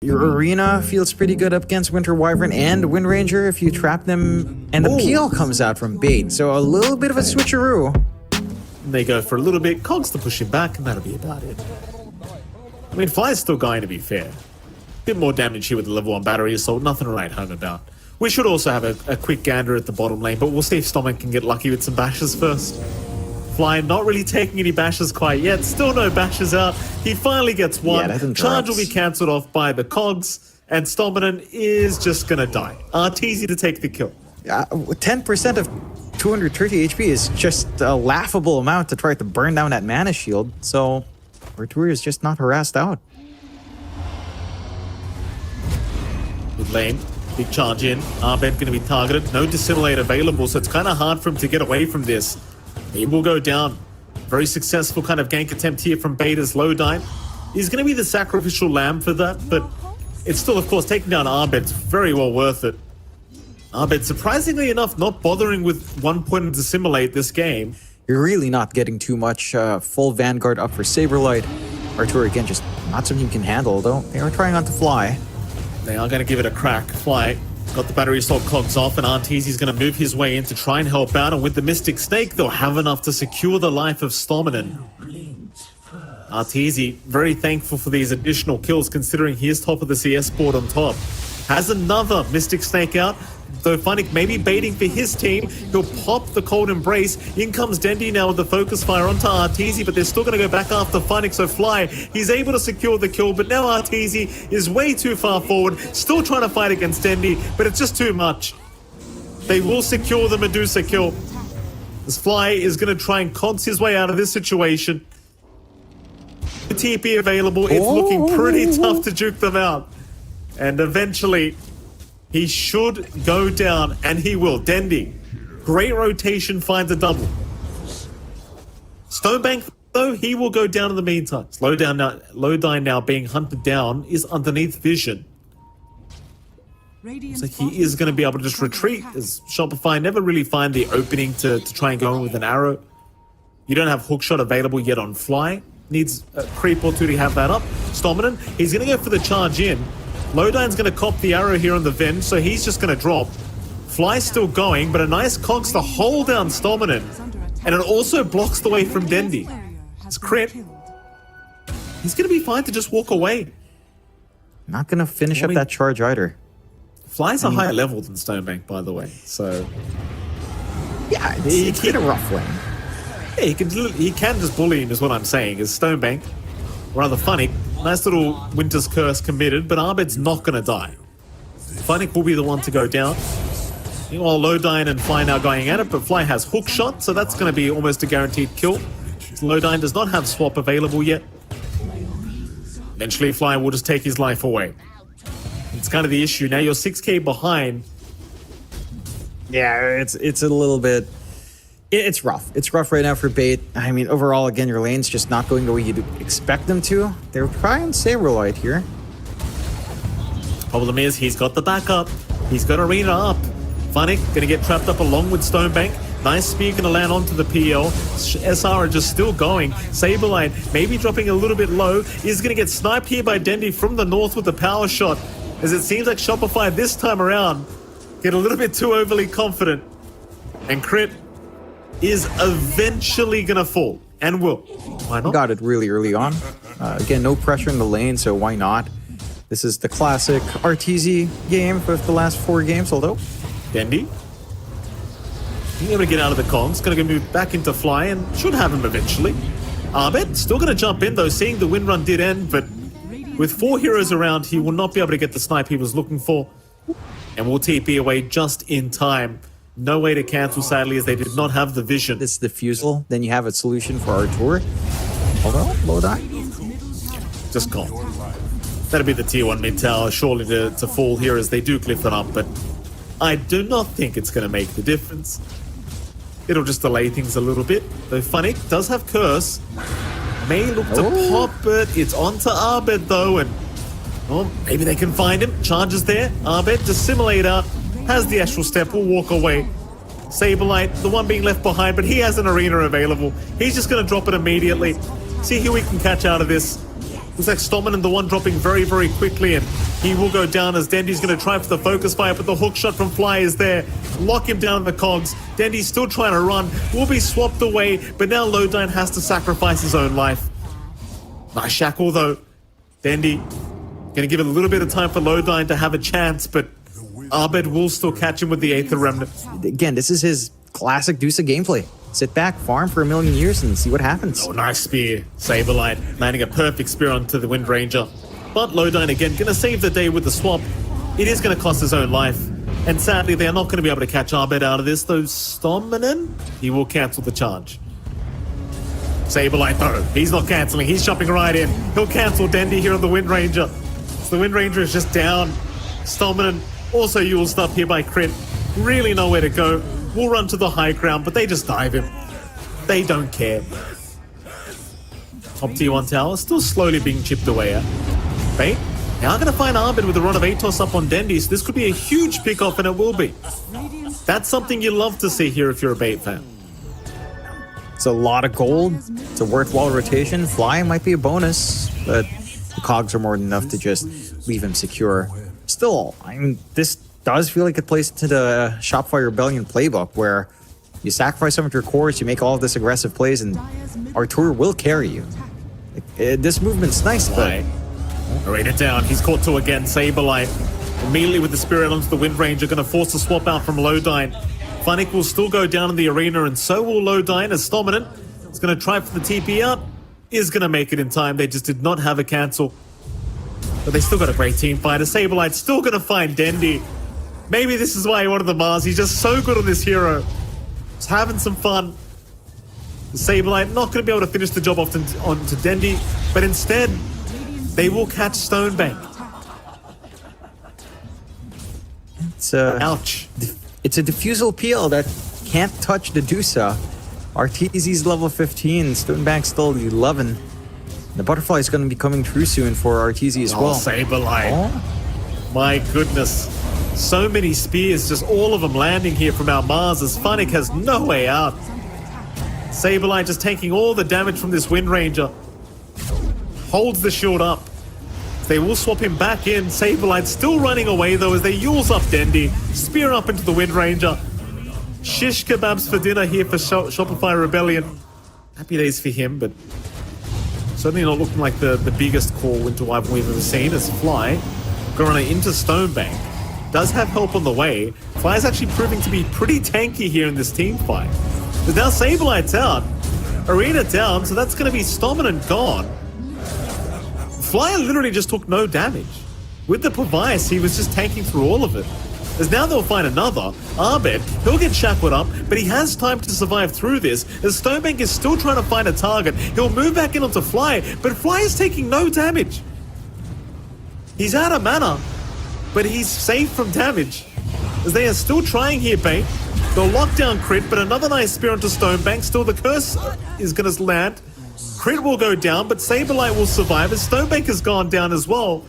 Your arena feels pretty good up against Winter Wyvern and Wind Ranger if you trap them, and the PL comes out from bait, so a little bit of a switcheroo. And they go for a little bit, Cogs to push him back, and that'll be about it. I mean, Fly's still going, to be fair. Bit more damage here with the level 1 battery assault, nothing to write home about. We should also have a quick gander at the bottom lane, but we'll see if Stomach can get lucky with some bashes first. Fly not really taking any bashes quite yet, still no bashes out. He finally gets one. Yeah, Charge will be cancelled off by the Cogs, and Stomanen is just gonna die. Arteezy to take the kill. 10% of 230 HP is just a laughable amount to try to burn down that mana shield, so Artur is just not harassed out. Mid lane, big charge in. Arbed gonna be targeted. No dissimulate available, so it's kind of hard for him to get away from this. He will go down. Very successful kind of gank attempt here from Beta's Lowdyne. He's going to be the sacrificial lamb for that, but it's still, of course, taking down Arbed's very well worth it. Arbed, surprisingly enough, not bothering with 1 point to simulate this game. You're really not getting too much full Vanguard up for Saberlight. Artur, again, just not something you can handle, though. They are trying not to fly. They are going to give it a crack. Fly. Got the battery assault Cogs off, and Arteezy's going to move his way in to try and help out. And with the Mystic Snake, they'll have enough to secure the life of Stomanen. Arteezy, very thankful for these additional kills, considering he is top of the CS board on top. Has another Mystic Snake out. Though Funnick may be baiting for his team, he'll pop the Cold Embrace. In comes Dendy now with the Focus Fire onto Arteezy, but they're still going to go back after Funnick, so Fly, he's able to secure the kill, but now Arteezy is way too far forward, still trying to fight against Dendy, but it's just too much. They will secure the Medusa kill. This Fly is going to try and Cogs his way out of this situation. The TP available, it's looking pretty tough to juke them out. And eventually, he should go down, and he will. Dendy, great rotation, finds a double. Stonebank, though, he will go down in the meantime. Lowdyne now being hunted down is underneath vision. So he is going to be able to just retreat, as Shopify never really find the opening to try and go in with an arrow. You don't have hookshot available yet on Fly. Needs a creep or two to have that up. Stomanen, he's going to go for the charge in. Lowdyne's going to cop the arrow here on the Ven, so he's just going to drop. Fly's still going, but a nice Cogs to hold down Stomanen. And it also blocks the way from Dendy. It's crit. He's going to be fine to just walk away. Not going to finish up that charge either. Fly's a higher level than Stonebank, by the way, so... Yeah, it's been a rough lane. Yeah, he can just bully him, is what I'm saying, is Stonebank. Rather funny. Nice little Winter's Curse committed, but Arbed's not going to die. Funnick will be the one to go down. Meanwhile, Lowdyne and Fly now going at it, but Fly has hook shot, so that's going to be almost a guaranteed kill. Lowdyne does not have swap available yet. Eventually, Fly will just take his life away. It's kind of the issue. Now you're 6k behind. Yeah, it's a little bit... It's rough. It's rough right now for Bait. I mean, overall, again, your lane's just not going the way you'd expect them to. They're trying Saberlight here. Problem is, he's got the backup. He's got Arena up. Funnick gonna get trapped up along with Stonebank. Nice spear gonna land onto the PL. SR are just still going. Saberlight maybe dropping a little bit low. Is gonna get sniped here by Dendy from the north with the power shot. As it seems like Shopify this time around get a little bit too overly confident. And crit is eventually gonna fall, and will. Why not? Got it really early on. Again, no pressure in the lane, so why not? This is the classic Arteezy game for the last 4 games, although. Dendy being able to get out of the comms, gonna go move back into Fly, and should have him eventually. Arbed still gonna jump in though, seeing the wind run did end, but with 4 heroes around, he will not be able to get the snipe he was looking for, and will TP away just in time. No way to cancel, sadly, as they did not have the vision. This is the Fusel. Then you have a solution for Artur. Although, Lowdyne. Just gone. That'll be the tier 1 mid tower, surely to fall here as they do cliff it up, but I do not think it's going to make the difference. It'll just delay things a little bit. Though Funnick does have Curse. May look to pop it. It's onto Arbed though, and maybe they can find him. Charges there. Arbed to simulate out. Has the astral step, will walk away. Saberlight, the one being left behind, but he has an arena available. He's just going to drop it immediately. See who we can catch out of this. Looks like Stomminen the one dropping very, very quickly, and he will go down as Dendy's going to try for the focus fire, but the hook shot from Fly is there. Lock him down in the cogs. Dendy's still trying to run. Will be swapped away, but now Lodine has to sacrifice his own life. Nice shackle, though. Dendy going to give it a little bit of time for Lodine to have a chance, but Abed will still catch him with the Aether Remnant. Again, this is his classic Dusa gameplay. Sit back, farm for a million years, and see what happens. Oh, nice spear. Saberlight landing a perfect spear onto the Wind Ranger. But Lodine again going to save the day with the swap. It is going to cost his own life. And sadly, they are not going to be able to catch Abed out of this, though Stomminen, he will cancel the charge. Saberlight, though, he's not cancelling. He's jumping right in. He'll cancel Dendy here on the Wind Ranger. So the Wind Ranger is just down. Stomminen also uled up here by Crit. Really nowhere to go. Will run to the high ground, but they just dive him. They don't care. Top tier 1 tower still slowly being chipped away at. Bait now going to find Abed with a run of Atos up on Dendy, so this could be a huge pick-off, and it will be. That's something you love to see here if you're a Bait fan. It's a lot of gold. It's a worthwhile rotation. Fly might be a bonus, but the cogs are more than enough to just leave him secure. Still, I mean, this does feel like it plays into the Shopify Rebellion playbook, where you sacrifice some of your cores, you make all of this aggressive plays, and Artur will carry you. This movement's nice, but... Arena down. He's caught two again. Saberlight immediately with the Spirit onto the Wind Ranger, going to force a swap out from Lodine. Funnick will still go down in the arena, and so will Lodine, as Stomminen is going to try for the TP out. Is going to make it in time. They just did not have a cancel. But they still got a great team fighter. Saberlight's still going to find Dendy. Maybe this is why he wanted the Mars. He's just so good on this hero. Just having some fun. Saberlight not going to be able to finish the job onto Dendy, but instead, they will catch Stonebank. Ouch. It's a diffusal peel that can't touch the Dusa. RTZ's level 15, Stonebank's still 11. The butterfly is going to be coming through soon for RTZ as well. Saberlight. Oh. My goodness. So many spears, just all of them landing here from our Mars as Funnick has no way out. Saberlight just taking all the damage from this Wind Ranger. Holds the shield up. They will swap him back in. Saberlight still running away though as they yules up Dendy. Spear up into the Wind Ranger. Shish kebabs for dinner here for Shopify Rebellion. Happy days for him, but certainly not looking like the biggest core winter wipe we've ever seen as Fly going into Stonebank. Does have help on the way. Fly is actually proving to be pretty tanky here in this team fight. But now Saberlight's out. Arena down, so that's going to be Stomminen gone. Fly literally just took no damage. With the Pavice, he was just tanking through all of it. As now they'll find another. Abed, he'll get shackled up, but he has time to survive through this, as Stonebank is still trying to find a target. He'll move back in onto Fly, but Fly is taking no damage. He's out of mana, but he's safe from damage. As they are still trying here, Bait. They'll lock down Crit, but another nice spear onto Stonebank. Still the curse is going to land. Crit will go down, but Saberlight will survive as Stonebank has gone down as well.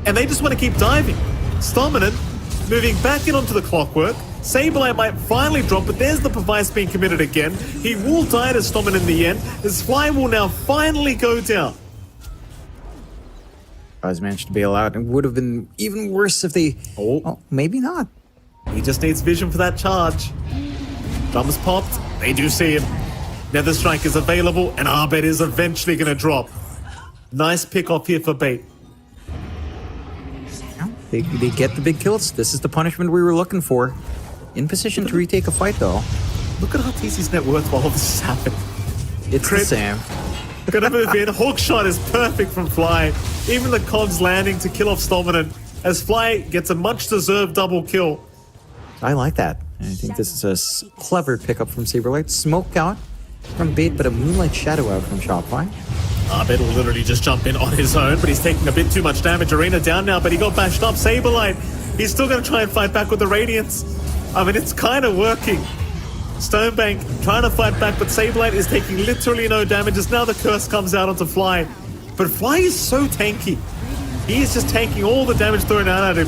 And they just want to keep diving. Stomminen moving back in onto the Clockwork. Saberlight might finally drop, but there's the Pavice being committed again. He will die to Stomminen in the end, as Fly will now finally go down. Guys managed to bail out. It would have been even worse if they... Oh, maybe not. He just needs vision for that charge. Drums popped. They do see him. Nether Strike is available, and Abed is eventually going to drop. Nice pick off here for Bait. They get the big kills. This is the punishment we were looking for. In position to retake a fight, though. Look at RTZ's net worth while all this is happening. It's Crit. the same. Gonna move in. Hook shot is perfect from Fly. Even the cogs landing to kill off Stomminen, as Fly gets a much-deserved double kill. I like that. I think this is a clever pickup from Saberlight. Smoke out from Bait, but a Moonlight Shadow out from Shopify. Abed will literally just jump in on his own, but he's taking a bit too much damage. Arena down now, but he got bashed up. Saberlight, he's still going to try and fight back with the Radiance. I mean, it's kind of working. Stonebank trying to fight back, but Saberlight is taking literally no damage as now the curse comes out onto Fly. But Fly is so tanky. He is just tanking all the damage thrown out at him.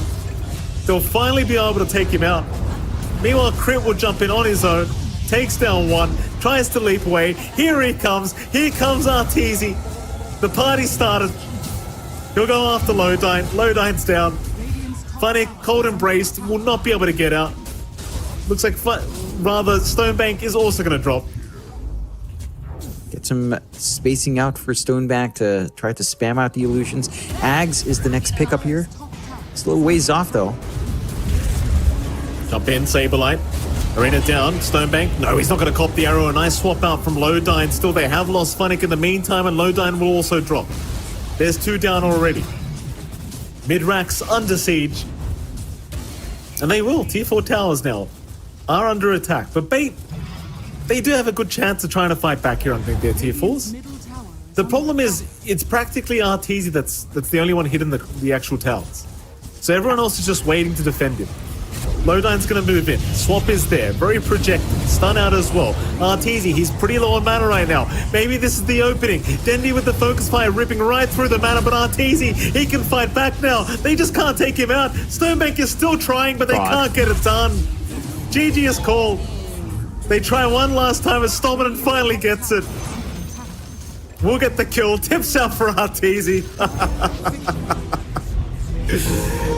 They'll finally be able to take him out. Meanwhile, Crit will jump in on his own, takes down one, tries to leap away. Here he comes. Here comes RTZ. The party started. He'll go after Lodine. Lodine's down. Funny, cold embraced, will not be able to get out. Looks like Stonebank is also going to drop. Get some spacing out for Stonebank to try to spam out the illusions. Ags is the next pickup here. It's a little ways off though. Jump in, Saberlight. Arena down, Stonebank. No, he's not going to cop the arrow. A nice swap out from Lodine. Still, they have lost Funnick in the meantime, and Lodine will also drop. There's 2 down already. Mid-racks under siege. And they will. Tier 4 towers now are under attack. But Bait, they do have a good chance of trying to fight back here on their Tier 4s. The problem is, it's practically Arteezy that's the only one hitting the actual towers. So everyone else is just waiting to defend him. Lodine's going to move in. Swap is there. Very projected. Stun out as well. Arteezy, he's pretty low on mana right now. Maybe this is the opening. Dendi with the focus fire ripping right through the mana, but Arteezy, he can fight back now. They just can't take him out. Stonebank is still trying, but they can't get it done. GG is called. They try one last time as Stominant finally gets it. We'll get the kill. Tips out for Arteezy.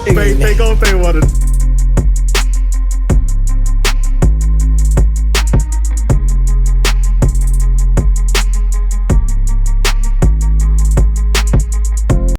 They got what they wanted.